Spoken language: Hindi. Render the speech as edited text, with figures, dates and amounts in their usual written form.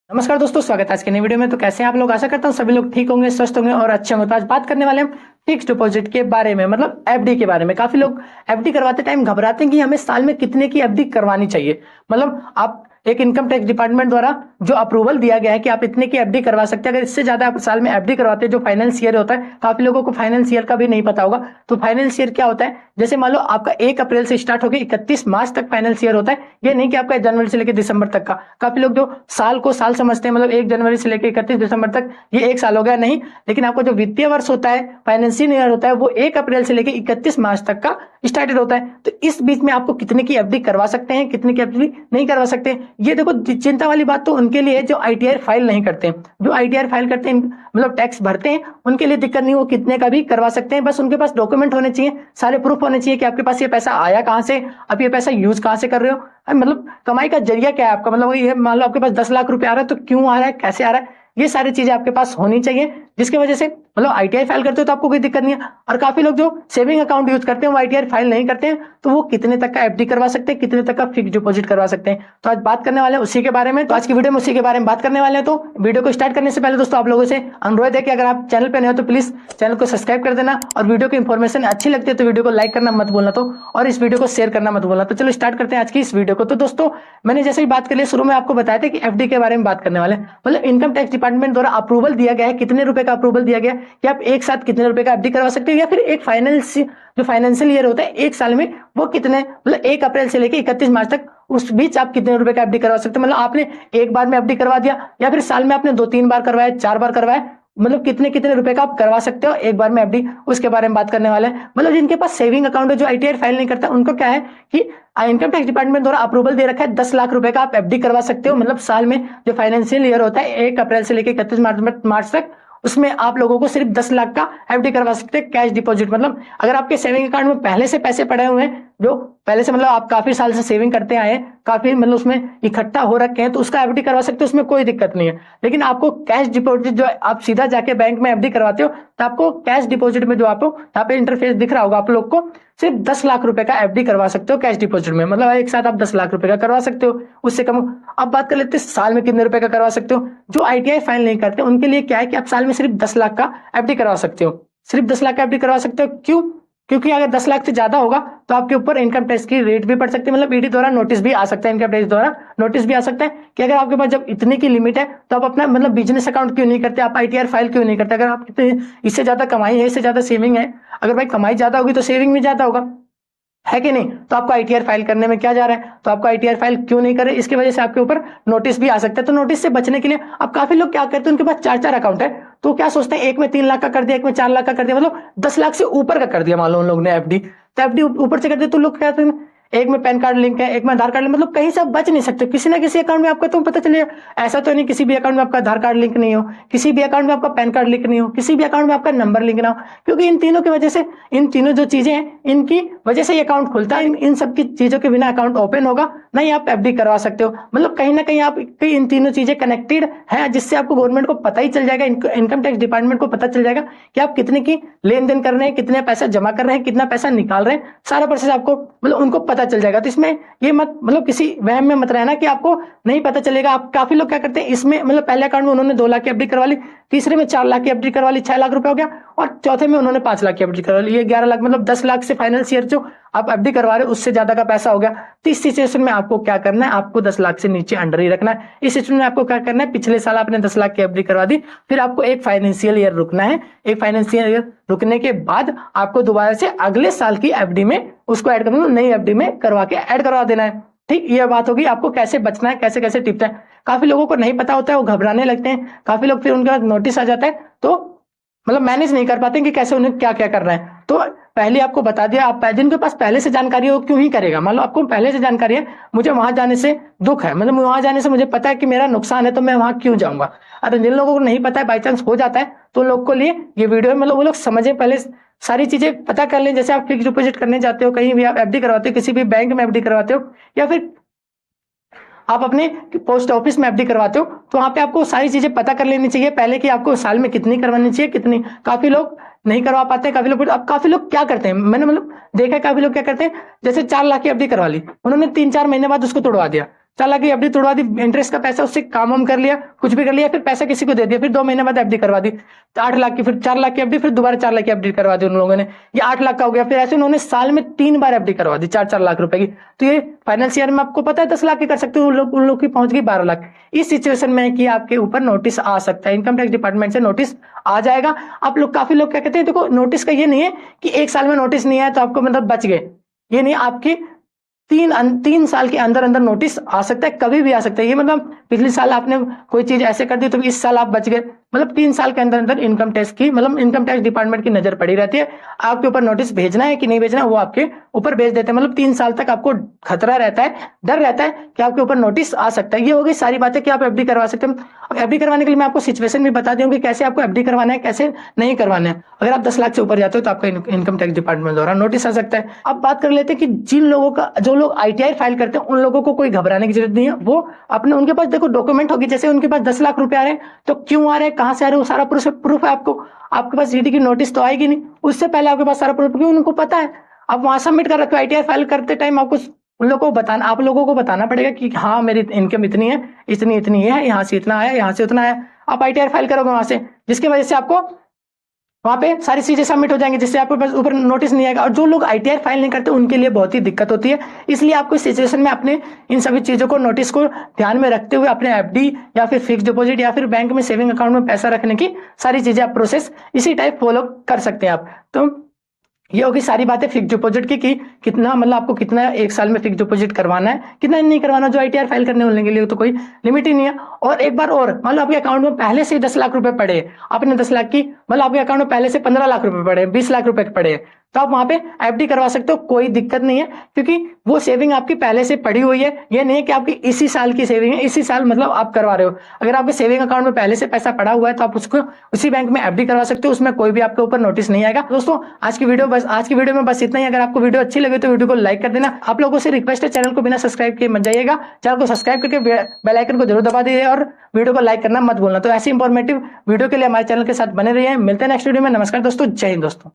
नमस्कार दोस्तों, स्वागत है आज के नई वीडियो में। तो कैसे हैं आप लोग? आशा करता हूँ सभी लोग ठीक होंगे, स्वस्थ होंगे और अच्छे होंगे। तो आज बात करने वाले हम फिक्स डिपॉजिट के बारे में, मतलब एफडी के बारे में। काफी लोग एफडी करवाते टाइम घबराते हैं कि हमें साल में कितने की एफडी करवानी चाहिए। मतलब आप एक इनकम टैक्स डिपार्टमेंट द्वारा जो अप्रूवल दिया गया है कि आप इतने की एफडी करवा सकते हैं। अगर इससे ज्यादा आप साल में एफडी करवाते हैं, जो फाइनेंस ईयर होता है, काफी लोगों को फाइनेंस ईयर का भी नहीं पता होगा। तो फाइनेंस ईयर क्या होता है? जैसे मान लो आपका 1 अप्रैल से स्टार्ट होकर 31 मार्च तक फाइनेंस ईयर होता है। ये नहीं कि आपका जनवरी से लेकर दिसंबर तक का। काफी लोग जो साल को साल समझते हैं, मतलब 1 जनवरी से लेकर 31 दिसंबर तक ये एक साल हो गया। नहीं, लेकिन आपको जो वित्तीय वर्ष होता है, फाइनेंशियल ईयर होता है, वो 1 अप्रैल से लेकर 31 मार्च तक का स्टार्टेड होता है। तो इस बीच में आपको कितने की एफडी करवा सकते हैं, कितने की एफडी नहीं करवा सकते हैं, ये देखो चिंता वाली बात तो उनके लिए जो आईटीआर फाइल नहीं करते हैं। जो आईटीआर फाइल करते हैं, मतलब टैक्स भरते हैं, उनके लिए दिक्कत नहीं, वो कितने का भी करवा सकते हैं। बस उनके पास डॉक्यूमेंट होने चाहिए, सारे प्रूफ होने चाहिए कि आपके पास ये पैसा आया कहां से, आप ये पैसा यूज कहां से कर रहे हो, मतलब कमाई का जरिया क्या है आपका। मतलब ये मान लो आपके पास 10 लाख रुपए आ रहा है, तो क्यों आ रहा है, कैसे आ रहा है, ये सारी चीजें आपके पास होनी चाहिए। जिसकी वजह से मतलब आईटीआर फाइल करते हो तो आपको कोई दिक्कत नहीं है। और काफी लोग जो सेविंग अकाउंट यूज करते हैं, वो आईटीआर फाइल नहीं करते हैं, तो वो कितने तक का एफडी करवा सकते हैं, कितने तक का फिक्स डिपॉजिट करवा सकते हैं। तो आज बात करने वाले हैं उसी के बारे में। तो आज की वीडियो में उसी के बारे में बात करने वाले हैं। तो वीडियो को स्टार्ट करने से पहले दोस्तों आप लोगों से अनुरोध है कि अगर आप चैनल पर नए हो तो प्लीज चैनल को सब्सक्राइब कर देना, और वीडियो की इंफॉर्मेशन अच्छी लगती है तो वीडियो को लाइक करना मत भूलना, तो और इस वीडियो को शेयर करना मत भूलना। तो चलो स्टार्ट करते हैं आज की इस वीडियो को। तो दोस्तों मैंने जैसे ही बात कर लिया, शुरू में आपको बताया था कि एफडी के बारे में बात करने वाले, मतलब इनकम टैक्स डिपार्टमेंट द्वारा अप्रूवल दिया गया है। कितने रुपए का अप्रूवल दिया गया कि आप एक साथ कितने रुपए का एफडी करवा सकते हो, या फिर एक जो फाइनेंशियल ईयर होता है एक साल में, वो कितने, मतलब 1 अप्रैल से लेकर 31 मार्च तक, उस बीच आप कितने रुपए का एफडी करवा सकते हो। मतलब आपने एक बार में एफडी करवा दिया, या फिर साल में आपने 2-3 बार करवाया, 4 बार करवाया, मतलब कितने कितने रुपए का आप करवा सकते हो एक बार में एफडी, उसके बारे में बात करने वाले हैं। मतलब जिनके पास सेविंग अकाउंट है, जो आईटीआर फाइल नहीं करता, उनको क्या है कि इनकम टैक्स डिपार्टमेंट द्वारा अप्रूवल दे रखा है 10 लाख रुपए का आप एफडी करवा सकते हो। मतलब साल में जो फाइनेंशियल ईयर होता है 1 अप्रैल से लेकर 31 मार्च तक, उसमें आप लोगों को सिर्फ 10 लाख का एफडी करवा सकते हैं कैश डिपॉजिट। मतलब अगर आपके सेविंग अकाउंट में पहले से पैसे पड़े हुए हैं, जो पहले से मतलब आप काफी साल से सेविंग करते आए हैं, काफी मतलब उसमें इकट्ठा हो रखे हैं, तो उसका एफडी करवा सकते हो, उसमें कोई दिक्कत नहीं है। लेकिन आपको कैश डिपॉजिट जो आप सीधा जाके बैंक में एफडी करवाते हो, तो आपको कैश डिपॉजिट में जो आपको यहाँ पे इंटरफेस दिख रहा होगा आप लोग को, सिर्फ 10 लाख रुपए का एफडी करवा सकते हो कैश डिपॉजिट में। मतलब एक साथ आप 10 लाख रुपए का करवा सकते हो, उससे कम। अब बात कर लेते हैं साल में कितने रुपए का करवा सकते हो। जो आईटीआई फाइल नहीं करते उनके लिए क्या है कि आप साल में सिर्फ 10 लाख का एफडी करवा सकते हो, सिर्फ 10 लाख का एफडी करवा सकते हो। क्यों? क्योंकि अगर 10 लाख से ज्यादा होगा तो आपके ऊपर इनकम टैक्स की रेट भी पड़ सकती है। मतलब ईडी द्वारा नोटिस भी आ सकता है, इनकम टैक्स द्वारा नोटिस भी आ सकता है कि अगर आपके पास जब इतने की लिमिट है तो आप अपना मतलब बिजनेस अकाउंट क्यों नहीं करते, आप आईटीआर फाइल क्यों नहीं करते। अगर आप इससे ज्यादा कमाई है, इससे ज्यादा सेविंग है, अगर भाई कमाई ज्यादा होगी तो सेविंग भी ज्यादा होगा, है कि नहीं। तो आपको आईटीआर फाइल करने में क्या जा रहा है, तो आपको आईटीआर फाइल क्यों नहीं करे, इसकी वजह से आपके ऊपर नोटिस भी आ सकता है। तो नोटिस से बचने के लिए अब काफी लोग क्या करते हैं, उनके पास 4-4 अकाउंट है, तो क्या सोचते हैं एक में 3 लाख का कर दिया, एक में 4 लाख का कर दिया, मतलब 10 लाख से ऊपर का कर दिया मान लो उन लोगों ने एफडी। तो एफडी ऊपर से कर दिया तो लोग क्या करते हैं, एक में पैन कार्ड लिंक है, एक में आधार कार्ड लिंक, मतलब कहीं से आप बच नहीं सकते। किसी ना किसी अकाउंट में आपका तो पता चलेगा। ऐसा तो नहीं किसी भी अकाउंट में आपका आधार कार्ड लिंक नहीं हो, किसी भी अकाउंट में आपका पैन कार्ड लिंक नहीं हो, किसी भी अकाउंट में आपका नंबर लिंक ना हो, क्योंकि इन तीनों की वजह से, इन तीनों जो चीजें हैं इनकी वजह से ये अकाउंट खुलता है। इन सब की चीजों के बिना अकाउंट ओपन होगा नहीं, आप एफडी करवा सकते हो। मतलब कहीं ना कहीं आप इन तीनों चीजें कनेक्टेड है, जिससे आपको गवर्नमेंट को पता ही चल जाएगा, इनकम टैक्स डिपार्टमेंट को पता चल जाएगा कि आप कितने की लेन देन कर रहे हैं, कितने पैसा जमा कर रहे हैं, कितना पैसा निकाल रहे हैं, सारा प्रोसेस आपको मतलब उनको पता चल जाएगा। तो इसमें ये मत मतलब किसी वहम में मत रहना कि आपको नहीं पता चलेगा। आप काफी लोग क्या करते हैं इसमें, मतलब पहले अकाउंट में उन्होंने 2 लाख की एफडी करवा ली, तीसरे में 4 लाख की एफडी करवा ली, 6 लाख रुपए हो गया, और चौथे में उन्होंने 5 लाख की एफडी करवा ली, ये 11 लाख, मतलब 10 लाख से फाइनेंस ईयर जो आप एफडी करवा रहे हो उससे ज्यादा का पैसा हो गया। तो इस सिचुएशन में आपको क्या करना है, आपको 10 लाख से नीचे अंडर ही रखना है। इस सिचुएशन में आपको क्या करना है, पिछले साल आपने 10 लाख की एफडी करवा दी, फिर आपको एक फाइनेंशियल ईयर रुकना है। एक फाइनेंशियल ईयर रुकने के बाद आपको दोबारा से अगले साल की एफडी में उसको ऐड करना, नई एफडी में करवा के ऐड करवा देना है। ठीक, ये बात होगी आपको कैसे बचना है, कैसे कैसे टिपना है। काफी लोगों को नहीं पता होता है, वो घबराने लगते हैं। काफी लोग फिर उनके बाद नोटिस आ जाता है तो मतलब मैनेज नहीं कर पाते कि कैसे उन्हें क्या क्या करना है। तो पहले आपको बता दिया, आप जिनके पास पहले से जानकारी हो क्यों ही करेगा। मान लो आपको पहले से जानकारी है, मुझे वहां जाने से दुख है, मतलब वहां जाने से मुझे पता है कि मेरा नुकसान है, तो मैं वहां क्यों जाऊंगा। अरे जिन लोगों को नहीं पता है, बाई चांस हो जाता है, तो उन लोग को लिए ये वीडियो मतलब वो लोग समझे, पहले सारी चीजें पता कर लें। जैसे आप फिक्स डिपॉजिट करने जाते हो, कहीं भी आप एफडी करवाते हो, किसी भी बैंक में एफडी करवाते हो, या फिर आप अपने पोस्ट ऑफिस में एफडी करवाते हो, तो वहां पे आपको सारी चीजें पता कर लेनी चाहिए पहले कि आपको साल में कितनी करवानी चाहिए, कितनी। काफी लोग नहीं करवा पाते हैं, काफी लोग। अब काफी लोग क्या करते हैं, मैंने मतलब देखा है, काफी लोग क्या करते हैं, जैसे 4 लाख की एफडी करवा ली उन्होंने, 3-4 महीने बाद उसको तोड़वा दिया। 4 लाख की एफडी तोड़वा दी, इंटरेस्ट का पैसा उससे काम वाम कर लिया, कुछ भी कर लिया, फिर पैसा किसी को दे दिया, फिर 2 महीने बाद एफडी करवा दी, तो 8 लाख की, फिर 4 लाख की एफडी, फिर दोबारा 4 लाख की एफडी करवा दी उन लोगों ने, ये 8 लाख का हो गया। फिर ऐसे उन्होंने साल में 3 बार एफडी करवा दी 4-4 लाख रुपए की। तो ये फाइनेंशियल में आपको पता है 10 लाख की कर सकते हो, उन लोग की पहुंच गई 12 लाख। इस सिचुएशन में है कि आपके ऊपर नोटिस आ सकता है, इनकम टैक्स डिपार्टमेंट से नोटिस आ जाएगा। आप लोग, काफी लोग क्या कहते हैं, देखो नोटिस का ये नहीं है कि 1 साल में नोटिस नहीं आया तो आपको मतलब बच गए, ये नहीं, आपके 3 साल के अंदर अंदर नोटिस आ सकता है, कभी भी आ सकता है। ये मतलब पिछले साल आपने कोई चीज ऐसे कर दी तो इस साल आप बच गए, मतलब 3 साल के अंदर अंदर इनकम टैक्स की, मतलब इनकम टैक्स डिपार्टमेंट की नजर पड़ी रहती है, आपके ऊपर नोटिस भेजना है कि नहीं भेजना, वो आपके ऊपर भेज देते हैं। मतलब 3 साल तक आपको खतरा रहता है, डर रहता है कि आपके ऊपर नोटिस आ सकता है। ये हो गई सारी बातें कि आप एफडी करवा सकते हैं। अब एफडी करवाने के लिए मैं आपको सिचुएशन भी बता दूं कि कैसे आपको एफडी करवाना है, कैसे नहीं करवाना है। अगर आप 10 लाख से ऊपर जाते हो तो आपका इनकम टैक्स डिपार्टमेंट द्वारा नोटिस आ सकता है। अब बात कर लेते हैं कि जिन लोगों का, जो लोग आईटीआर फाइल करते हैं, उन लोगों को कोई घबराने की जरूरत नहीं है। वो अपने, उनके पास देखो डॉक्यूमेंट होगी, जैसे उनके पास 10 लाख रुपए आ रहे हैं तो क्यों आ रहे हैं, कहां से आ रहे हैं, वो सारा प्रूफ है आपको। आपके पास ईडी की नोटिस तो आएगी नहीं, उससे पहले आपके पास सारा प्रूफ, क्योंकि उनको पता है। आप वहां सबमिट कर रहे हो आईटीआर फाइल करते टाइम, आपको उन लोगों को बताना, आप लोगों को बताना पड़ेगा कि हाँ मेरी इनकम इतनी है, इतनी है, यहाँ से इतना आया, यहाँ से उतना आया। आप आईटीआर फाइल करोगे वहां से, जिसकी वजह से आपको वहां पे सारी चीजें सबमिट हो जाएंगी, जिससे आपके पास ऊपर नोटिस नहीं आएगा। और जो लोग आईटीआर फाइल नहीं करते उनके लिए बहुत ही दिक्कत होती है। इसलिए आपको इस सिचुएशन में अपने इन सभी चीजों को, नोटिस को ध्यान में रखते हुए अपने एफडी या फिर फिक्स डिपॉजिट या फिर बैंक में सेविंग अकाउंट में पैसा रखने की सारी चीजें आप प्रोसेस इसी टाइप फॉलो कर सकते हैं आप। तो ये होगी सारी बातें फिक्स डिपॉजिट की कि कितना, मतलब आपको कितना 1 साल में फिक्स डिपॉजिट करवाना है, कितना नहीं करवाना। जो आईटीआर फाइल करने वाले के लिए तो कोई लिमिट ही नहीं है। और एक बार और, मान लो आपके अकाउंट में पहले से 10 लाख रुपए पड़े, आपने 10 लाख की, मतलब आपके अकाउंट में पहले से 15 लाख रुपए पड़े, 20 लाख रुपए पड़े, तो आप वहां पे एफडी करवा सकते हो, कोई दिक्कत नहीं है, क्योंकि वो सेविंग आपकी पहले से पड़ी हुई है। ये नहीं है कि आपकी इसी साल की सेविंग है, इसी साल मतलब आप करवा रहे हो। अगर आपके सेविंग अकाउंट में पहले से पैसा पड़ा हुआ है तो आप उसको उसी बैंक में एफडी करवा सकते हो, उसमें कोई भी आपके ऊपर नोटिस नहीं आएगा। दोस्तों आज की वीडियो में बस इतना ही। अगर आपको वीडियो अच्छी लगे तो वीडियो को लाइक कर देना। आप लोगों से रिक्वेस्ट है, चैनल को बिना सब्सक्राइब किए मत जाइएगा, चैनल को सब्सक्राइब करके बेल आइकन को जरूर दबा दीजिए और वीडियो को लाइक करना मत भूलना। तो ऐसी इंफॉर्मेटिव वीडियो के लिए हमारे चैनल के साथ बने रहिए। मिलते हैं नेक्स्ट वीडियो में। नमस्कार दोस्तों, जय हिंद दोस्तों।